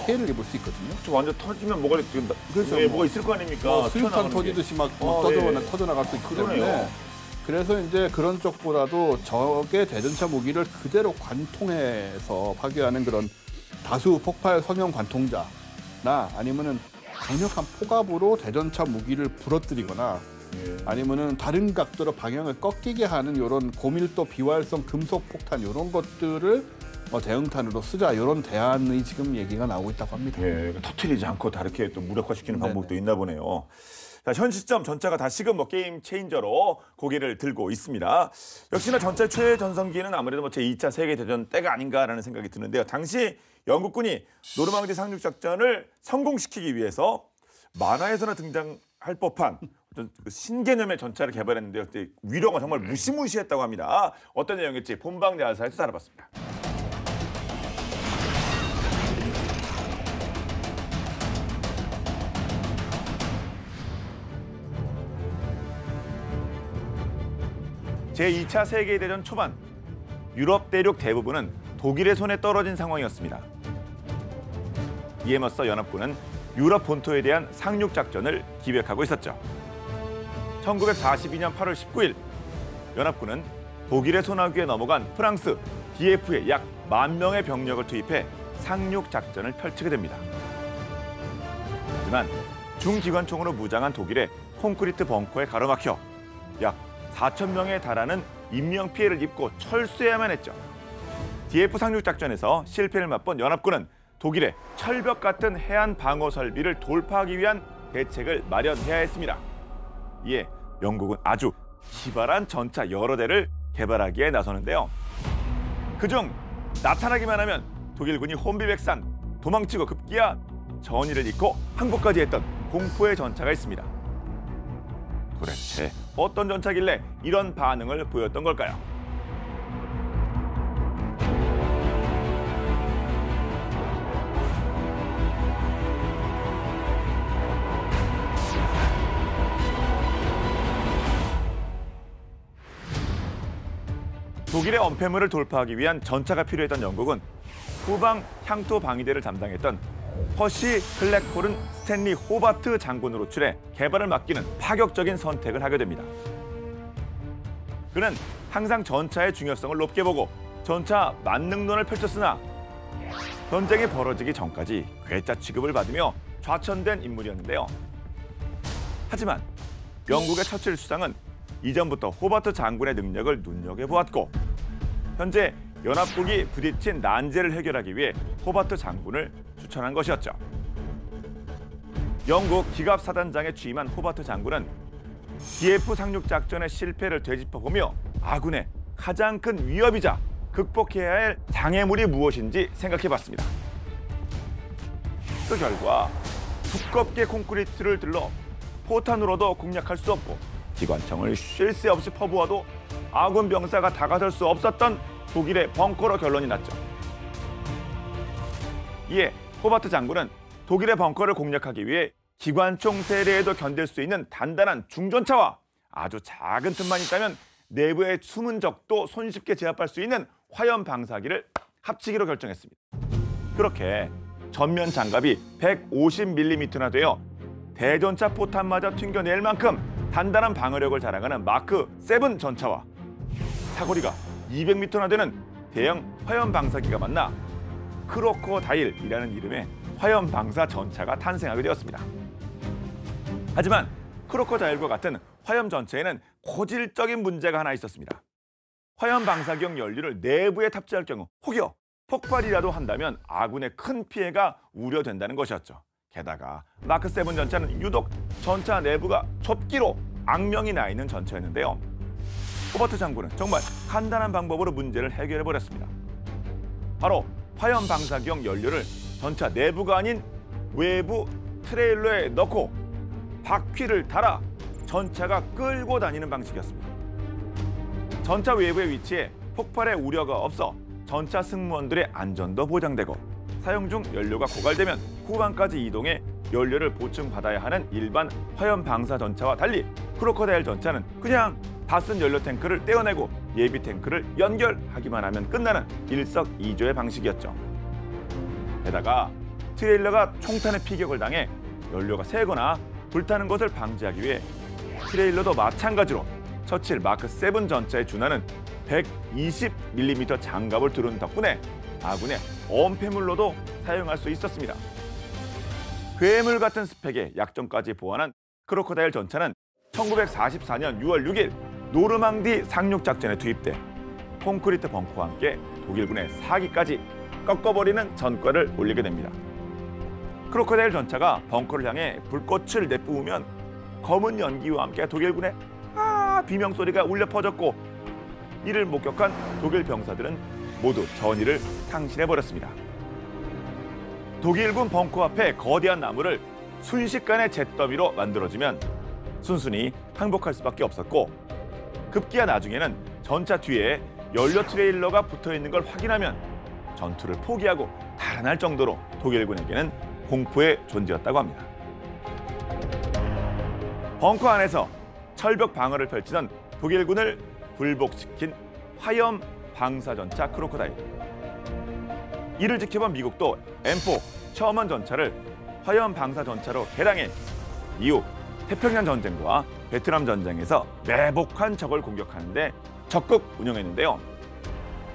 피해를 입을 수 있거든요. 좀 완전 터지면 뭐가 된다. 그렇죠. 뭐가 있을 거 아닙니까? 수류탄 터지듯이 막 터져 나갈 수 있기 때문에 그래서 이제 그런 쪽보다도 적의 대전차 무기를 그대로 관통해서 파괴하는 그런 다수 폭발 선형 관통자나 아니면은 강력한 포갑으로 대전차 무기를 부러뜨리거나 아니면은 다른 각도로 방향을 꺾이게 하는 이런 고밀도 비활성 금속 폭탄 이런 것들을 대응탄으로 쓰자 이런 대안의 지금 얘기가 나오고 있다고 합니다. 예, 터트리지 않고 다르게 또 무력화시키는 방법도 있나 보네요. 자, 현 시점 전차가 다시금 뭐 게임 체인저로 고개를 들고 있습니다. 역시나 전차의 최전성기는 아무래도 뭐 제2차 세계대전 때가 아닌가라는 생각이 드는데요. 당시 영국군이 노르망디 상륙 작전을 성공시키기 위해서 만화에서나 등장할 법한 신개념의 전차를 개발했는데요. 그때 위력은 정말 무시무시했다고 합니다. 어떤 내용일지 본방 야사에서 알아봤습니다. 제2차 세계대전 초반 유럽 대륙 대부분은 독일의 손에 떨어진 상황이었습니다. 이에 맞서 연합군은 유럽 본토에 대한 상륙 작전을 기획하고 있었죠. 1942년 8월 19일 연합군은 독일의 손아귀에 넘어간 프랑스 DF에 약 10,000명의 병력을 투입해 상륙 작전을 펼치게 됩니다. 하지만 중기관총으로 무장한 독일의 콘크리트 벙커에 가로막혀 약 4,000명에 달하는 인명피해를 입고 철수해야만 했죠. DF 상륙 작전에서 실패를 맛본 연합군은 독일의 철벽 같은 해안 방어 설비를 돌파하기 위한 대책을 마련해야 했습니다. 이에 영국은 아주 기발한 전차 여러 대를 개발하기에 나서는데요. 그중 나타나기만 하면 독일군이 혼비백산, 도망치고 급기야 전의를 잃고 항복까지 했던 공포의 전차가 있습니다. 도대체 어떤 전차길래 이런 반응을 보였던 걸까요? 독일의 엄폐물을 돌파하기 위한 전차가 필요했던 영국은 후방 향토 방위대를 담당했던 퍼시 클렉홀은 스탠리 호바트 장군으로 호출해 개발을 맡기는 파격적인 선택을 하게 됩니다. 그는 항상 전차의 중요성을 높게 보고 전차 만능론을 펼쳤으나 전쟁이 벌어지기 전까지 괴짜 취급을 받으며 좌천된 인물이었는데요. 하지만 영국의 처칠 수상은 이전부터 호바트 장군의 능력을 눈여겨보았고 현재 연합국이 부딪힌 난제를 해결하기 위해 호바트 장군을 추천한 것이었죠. 영국 기갑사단장에 취임한 호바트 장군은 DF 상륙 작전의 실패를 되짚어보며 아군의 가장 큰 위협이자 극복해야 할 장애물이 무엇인지 생각해봤습니다. 그 결과 두껍게 콘크리트를 들러 포탄으로도 공략할 수 없고 기관총을 쉴 새 없이 퍼부어도 아군 병사가 다가설 수 없었던 독일의 벙커로 결론이 났죠. 이에 호바트 장군은 독일의 벙커를 공략하기 위해 기관총 세례에도 견딜 수 있는 단단한 중전차와 아주 작은 틈만 있다면 내부의 숨은 적도 손쉽게 제압할 수 있는 화염 방사기를 합치기로 결정했습니다. 그렇게 전면 장갑이 150mm나 되어 대전차 포탄마저 튕겨낼 만큼 단단한 방어력을 자랑하는 마크 7 전차와 사거리가 200m나 되는 대형 화염 방사기가 만나 크로코다일이라는 이름의 화염 방사 전차가 탄생하게 되었습니다. 하지만 크로코다일과 같은 화염 전차에는 고질적인 문제가 하나 있었습니다. 화염 방사기용 연료를 내부에 탑재할 경우 혹여 폭발이라도 한다면 아군의 큰 피해가 우려된다는 것이었죠. 게다가 마크 7 전차는 유독 전차 내부가 좁기로 악명이 나 있는 전차였는데요. 호바트 장군은 정말 간단한 방법으로 문제를 해결해버렸습니다. 바로 화염 방사기용 연료를 전차 내부가 아닌 외부 트레일러에 넣고 바퀴를 달아 전차가 끌고 다니는 방식이었습니다. 전차 외부에 위치해 폭발의 우려가 없어 전차 승무원들의 안전도 보장되고 사용 중 연료가 고갈되면 후방까지 이동해 연료를 보충받아야 하는 일반 화염 방사 전차와 달리 크로코다일 전차는 그냥 다 쓴 연료 탱크를 떼어내고 예비 탱크를 연결하기만 하면 끝나는 일석이조의 방식이었죠. 게다가 트레일러가 총탄의 피격을 당해 연료가 새거나 불타는 것을 방지하기 위해 트레일러도 마찬가지로 처칠 마크 7 전차에 준하는 120mm 장갑을 두른 덕분에 아군의 엄폐물로도 사용할 수 있었습니다. 괴물 같은 스펙의 약점까지 보완한 크로코다일 전차는 1944년 6월 6일 노르망디 상륙 작전에 투입돼 콘크리트 벙커와 함께 독일군의 사기까지 꺾어버리는 전과를 올리게 됩니다. 크로코다일 전차가 벙커를 향해 불꽃을 내뿜으면 검은 연기와 함께 독일군의 비명소리가 울려 퍼졌고 이를 목격한 독일 병사들은 모두 전의를 상실해버렸습니다. 독일군 벙커 앞에 거대한 나무를 순식간에 잿더미로 만들어주면 순순히 항복할 수밖에 없었고 급기야 나중에는 전차 뒤에 연료 트레일러가 붙어있는 걸 확인하면 전투를 포기하고 달아날 정도로 독일군에게는 공포의 존재였다고 합니다. 벙커 안에서 철벽 방어를 펼치던 독일군을 굴복시킨 화염 방사전차 크로코다일. 이를 지켜본 미국도 M4 셔먼 전차를 화염 방사전차로 개량해 이후 태평양 전쟁과 베트남 전쟁에서 매복한 적을 공격하는데 적극 운영했는데요.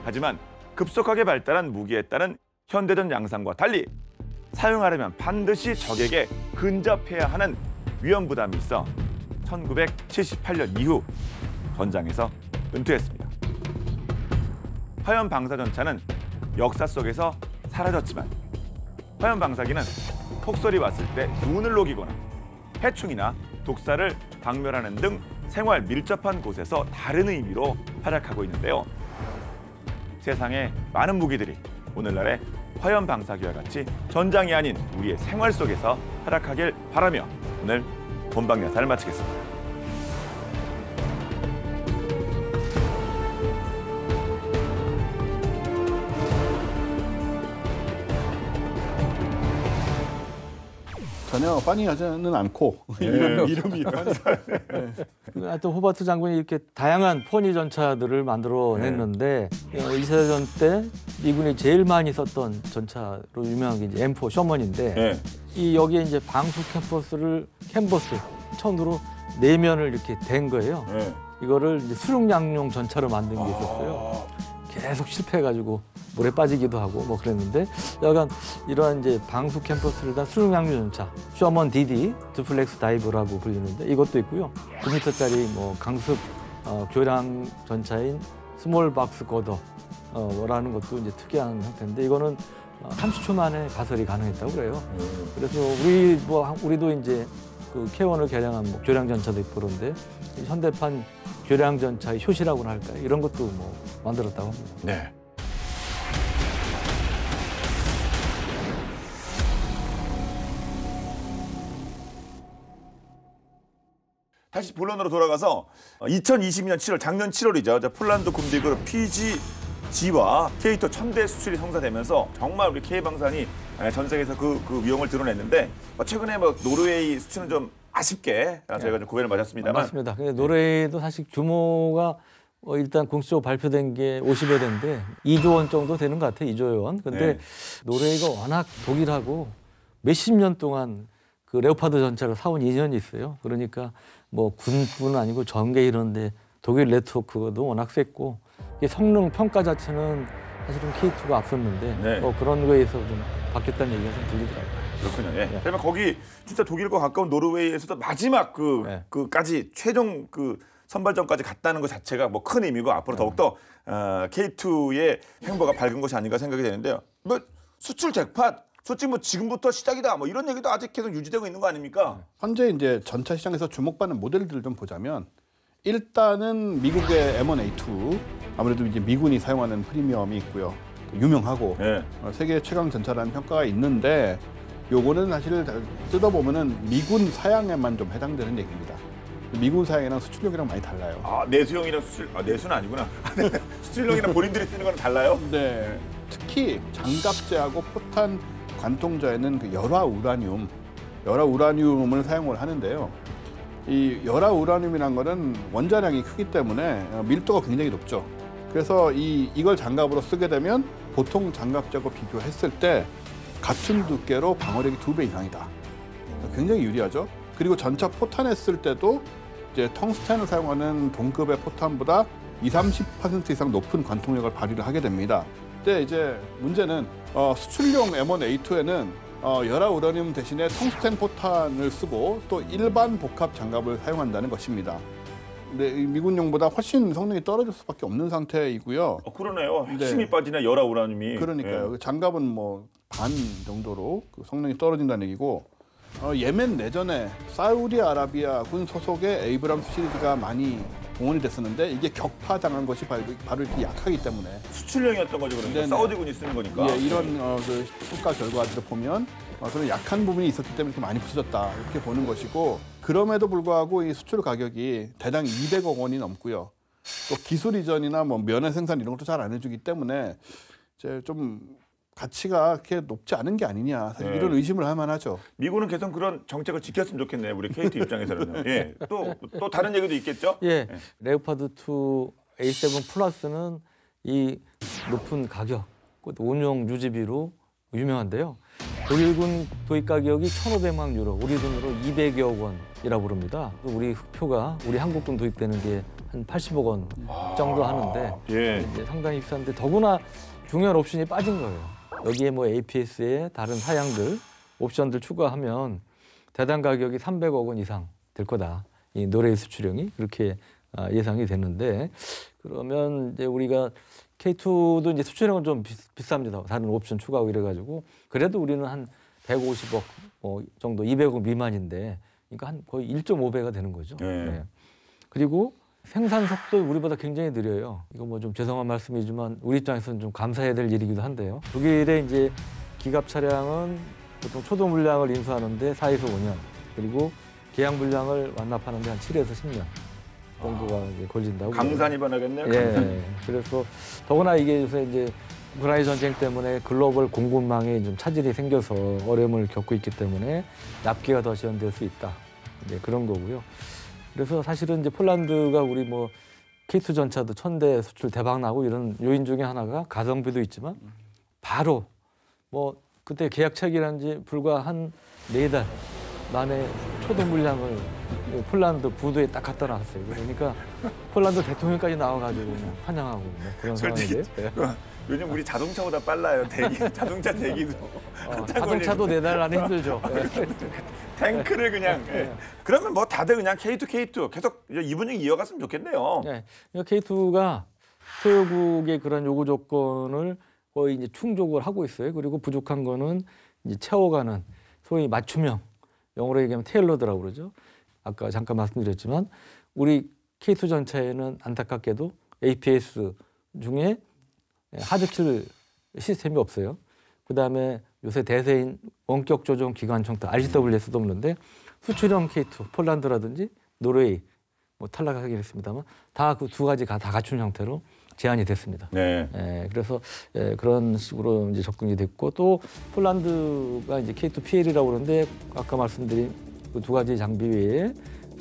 하지만 급속하게 발달한 무기에 따른 현대전 양상과 달리 사용하려면 반드시 적에게 근접해야 하는 위험 부담이 있어 1978년 이후 전장에서 은퇴했습니다. 화염 방사전차는 역사 속에서 사라졌지만 화염 방사기는 폭설이 왔을 때 눈을 녹이거나 해충이나 독사를 박멸하는 등 생활 밀접한 곳에서 다른 의미로 활약하고 있는데요. 세상의 많은 무기들이 오늘날의 화염 방사기와 같이 전장이 아닌 우리의 생활 속에서 활약하길 바라며 오늘 본방야사를 마치겠습니다. 전혀 빠니하지는 않고 이름이 하여튼 호버트 장군이 이렇게 다양한 포니 전차들을 만들어냈는데 이 세대전 때 미군이 제일 많이 썼던 전차로 유명한 게 이제 M4 셔먼인데 이 여기에 이제 방수 캔버스 천으로 내면을 이렇게 댄 거예요. 이거를 이제 수륙양용 전차로 만든 게 있었어요. 계속 실패해가지고 물에 빠지기도 하고 뭐 그랬는데 약간 이러한 이제 방수 캠퍼스를 단 수륙양용 전차 셔먼 DD 드플렉스 다이브라고 불리는데 이것도 있고요. 9m짜리 뭐 강습 교량 전차인 스몰 박스 거더라는 것도 이제 특이한 형태인데 이거는 30초 만에 가설이 가능했다고 그래요. 그래서 우리도 이제 그 K1을 개량한 뭐 교량 전차도 있고 그런데 현대판 교량 전차의 효시라고나 할까요? 이런 것도 뭐 만들었다고 합니다. 네. 다시 본론으로 돌아가서 2022년 7월, 작년 7월이죠. 폴란드 군비그룹 PGG와 K2 1000대 수출이 성사되면서 정말 우리 K방산이 전 세계에서 그 위용을 드러냈는데 최근에 뭐 노르웨이 수출은 좀 아쉽게 저희가 좀 고배를 맞았습니다만. 맞습니다. 근데 노르웨이도 사실 규모가 일단 공식적으로 발표된 게 50여 대인데 2조 원 정도 되는 것 같아요. 2조 원. 근데 노르웨이가 워낙 독일하고 몇십 년 동안 그 레오파드 전차를 사온 인연이 있어요. 그러니까 뭐 군뿐 아니고 전개 이런데 독일 네트워크도 워낙 셌고 이게 성능 평가 자체는 사실은 K2가 앞섰는데 그런 거에 있어서 좀 바뀌었다는 얘기가 좀 들리더라고요. 그렇군요. 예. 그러면 거기 진짜 독일과 가까운 노르웨이에서도 마지막 그까지 최종 그 선발전까지 갔다는 것 자체가 뭐 큰 의미고 앞으로 더욱더 K2의 행보가 밝은 것이 아닌가 생각이 되는데요. 뭐 수출 잭팟 솔직히 뭐 지금부터 시작이다 뭐 이런 얘기도 아직 계속 유지되고 있는 거 아닙니까? 현재 이제 전차 시장에서 주목받는 모델들을 좀 보자면 일단은 미국의 M1A2 아무래도 이제 미군이 사용하는 프리미엄이 있고요. 유명하고 세계 최강 전차라는 평가가 있는데 요거는 사실 뜯어보면은 미군 사양에만 좀 해당되는 얘기입니다. 미군 사양이랑 수출용이랑 많이 달라요. 아, 내수용이랑 내수는 아니구나. 수출용이랑 본인들이 쓰는 거는 달라요? 네. 특히 장갑제하고 포탄 관통자에는 그 열화 우라늄을 사용을 하는데요. 이 열화 우라늄이란 거는 원자량이 크기 때문에 밀도가 굉장히 높죠. 그래서 이걸 장갑으로 쓰게 되면 보통 장갑제하고 비교했을 때 같은 두께로 방어력이 2배 이상이다. 굉장히 유리하죠. 그리고 전차 포탄에 쓸 때도 이제 텅스텐을 사용하는 동급의 포탄보다 20-30% 이상 높은 관통력을 발휘를 하게 됩니다. 근데 이제 문제는 수출용 M1A2에는 열화 우라늄 대신에 텅스텐 포탄을 쓰고 또 일반 복합 장갑을 사용한다는 것입니다. 근데 미군용보다 훨씬 성능이 떨어질 수밖에 없는 상태이고요. 그러네요. 핵심이 빠지네 열화 우라늄이. 그러니까요. 장갑은 뭐 반 정도로 그 성능이 떨어진다는 얘기고 예멘 내전에 사우디아라비아군 소속의 에이브람스 시리즈가 많이 동원이 됐었는데 이게 격파당한 것이 바로 이렇게 약하기 때문에 수출형이었던 거죠. 그러니까 사우디군이 쓰는 거니까. 예, 이런 그 평가 결과들을 보면 그런 약한 부분이 있었기 때문에 이렇게 많이 부서졌다 이렇게 보는 것이고 그럼에도 불구하고 이 수출 가격이 대당 200억 원이 넘고요. 또 기술 이전이나 뭐 면허 생산 이런 것도 잘 안 해주기 때문에 이제 좀 가치가 그렇게 높지 않은 게 아니냐 사실 이런 의심을 할 만하죠. 미국은 계속 그런 정책을 지켰으면 좋겠네요. 우리 KT 입장에서는. 예. 또 다른 얘기도 있겠죠? 예. 레오파드 2 A7 플러스는 이 높은 가격, 운용 유지비로 유명한데요. 독일군 도입 가격이 1,500만 유로, 우리 돈으로 200여 원이라고 부릅니다. 우리 흑표가 우리 한국군 도입되는 게 한 80억 원 정도 하는데 예. 이제 상당히 비싼데 더구나 중요한 옵션이 빠진 거예요. 여기에 뭐 APS에 다른 사양들, 옵션들 추가하면 대당 가격이 300억 원 이상 될 거다. 이 노레이 수출형이 그렇게 예상이 되는데 그러면 이제 우리가 K2도 이제 수출형은 좀 비쌉니다. 다른 옵션 추가하고 이래가지고 그래도 우리는 한 150억 정도, 200억 미만인데 그러니까 한 거의 1.5배가 되는 거죠. 네. 그리고 생산 속도 우리보다 굉장히 느려요. 이거 뭐 좀 죄송한 말씀이지만 우리 입장에서는 좀 감사해야 될 일이기도 한데요. 독일의 이제 기갑 차량은 보통 초도 물량을 인수하는데 4에서 5년, 그리고 계약 물량을 완납하는데 한 7에서 10년 정도가 이제 걸린다고. 강산이 변하겠네요. 예. 그래서 더구나 이게 요새 이제 우크라이나 전쟁 때문에 글로벌 공급망에 좀 차질이 생겨서 어려움을 겪고 있기 때문에 납기가 더 지연될 수 있다. 이제 그런 거고요. 그래서 사실은 이제 폴란드가 우리 뭐 K2 전차도 1,000대 수출 대박 나고 이런 요인 중에 하나가 가성비도 있지만 바로 뭐 그때 계약 체결한 지 불과 한 4달 만에 초도 물량을 폴란드 부두에 딱 갖다 놨어요. 그러니까 폴란드 대통령까지 나와가지고 뭐 환영하고 뭐 그런 상황인데요. 요즘 우리 자동차보다 빨라요. 자동차 대기도. 자동차도 4달 안에 힘들죠. 탱크를 그냥. 그러면 뭐 다들 그냥 K2 계속 이 분위기 이어갔으면 좋겠네요. 네. K2가 소유국의 그런 요구 조건을 거의 이제 충족을 하고 있어요. 그리고 부족한 거는 이제 채워가는 소위 맞춤형, 영어로 얘기하면 테일러드라고 그러죠. 아까 잠깐 말씀드렸지만 우리 K2 전차에는 안타깝게도 APS 중에 하드킬 시스템이 없어요. 그다음에 요새 대세인 원격 조종 기관총도 RCWS도 없는데 수출형 K2, 폴란드라든지 노르웨이 뭐 탈락하긴 했습니다만 다 그 두 가지 다 갖춘 형태로 제한이 됐습니다. 네. 그래서 그런 식으로 이제 접근이 됐고 또 폴란드가 이제 K2 PL이라고 그러는데 아까 말씀드린 그 두 가지 장비 외에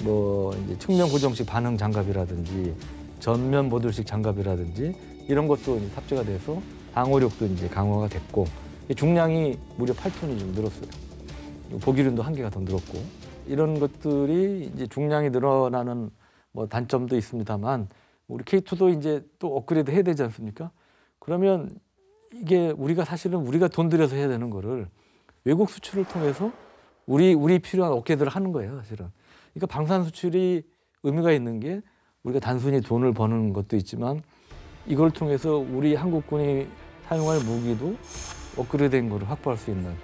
뭐 이제 측면 고정식 반응 장갑이라든지 전면 모듈식 장갑이라든지 이런 것도 이제 탑재가 돼서 방어력도 이제 강화가 됐고 중량이 무려 8톤이 좀 늘었어요. 보기륜도 1개가 더 늘었고 이런 것들이 이제 중량이 늘어나는 뭐 단점도 있습니다만 우리 K2도 이제 또 업그레이드 해야 되지 않습니까? 그러면 이게 우리가 사실은 우리가 돈 들여서 해야 되는 거를 외국 수출을 통해서 우리 필요한 업계들을 하는 거예요, 사실은. 그러니까 방산 수출이 의미가 있는 게 우리가 단순히 돈을 버는 것도 있지만 이걸 통해서 우리 한국군이 사용할 무기도 업그레이드된 거를 확보할 수 있는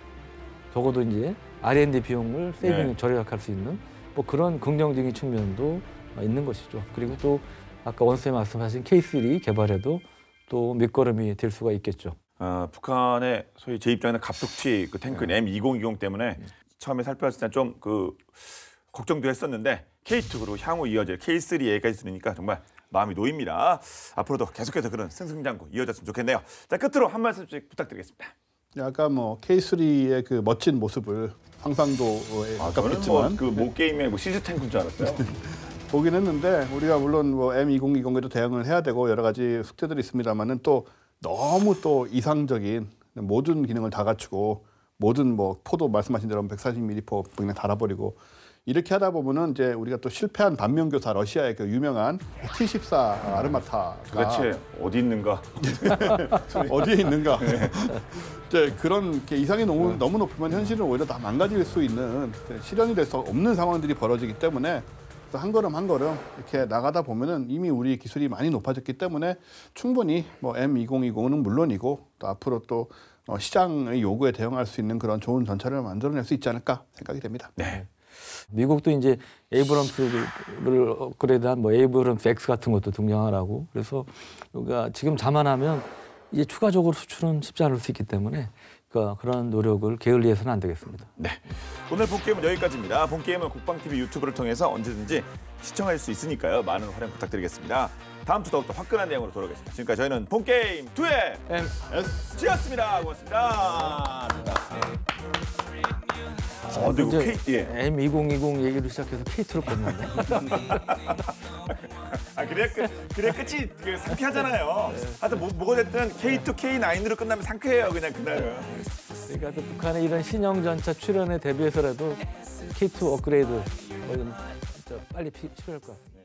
적어도 이제 R&D 비용을 세이빙 절약할 수 있는 뭐 그런 긍정적인 측면도 있는 것이죠. 그리고 또 아까 원쌤 말씀하신 K3 개발에도 또 밑거름이 될 수가 있겠죠. 북한의 소위 제 입장에는 갑툭튀 그 탱크인 M2020 때문에 처음에 살펴봤을 때 좀 그 걱정도 했었는데 K2 그리고 향후 이어질 K3 얘기까지 들으니까 정말 마음이 놓입니다. 앞으로도 계속해서 그런 승승장구 이어졌으면 좋겠네요. 자, 끝으로 한 말씀씩 부탁드리겠습니다. 아까 뭐 K3의 그 멋진 모습을 상상도에 가깝겠지만 그 모 게임의 뭐 시즈 탱크인 줄 알았어요. 보긴 했는데 우리가 물론 뭐 M2020에도 대응을 해야 되고 여러 가지 숙제들이 있습니다만은 또 너무 또 이상적인 모든 기능을 다 갖추고 모든 뭐 포도 말씀하신 대로 140mm 포 그냥 달아버리고 이렇게 하다 보면은 이제 우리가 또 실패한 반면교사 러시아의 그 유명한 T-14 아르마타가 도대체 어디 있는가? 어디에 있는가? 이제 그런 이상이 너무 높으면 현실은 오히려 다 망가질 수 있는 실현이 될 수 없는 상황들이 벌어지기 때문에 한 걸음 한 걸음 이렇게 나가다 보면은 이미 우리 기술이 많이 높아졌기 때문에 충분히 뭐 M2020은 물론이고 또 앞으로 또 시장의 요구에 대응할 수 있는 그런 좋은 전차를 만들어낼 수 있지 않을까 생각이 됩니다. 네. 미국도 이제 에이브럼스를 업그레이드한 뭐 에이브럼스 X 같은 것도 등장하라고. 그래서 우리가 지금 자만하면 이제 추가적으로 수출은 쉽지 않을 수 있기 때문에 그런 노력을 게을리해서는 안 되겠습니다. 네. 오늘 본게임은 여기까지입니다. 본게임은 국방TV 유튜브를 통해서 언제든지 시청할 수 있으니까요. 많은 활용 부탁드리겠습니다. 다음 주 더욱더 화끈한 내용으로 돌아오겠습니다. 지금까지 저희는 본게임 2의 MSG였습니다. 고맙습니다. 근데 M2020 얘기로 시작해서 K2로 끝났네. 그래 끝이 상쾌하잖아요. 하여튼 뭐가 됐든 K2, K9으로 끝나면 상쾌해요. 그냥 그날은. 그러니까 또 북한의 이런 신형 전차 출현에 대비해서라도 K2 업그레이드 빨리 필요할 것 같습니다.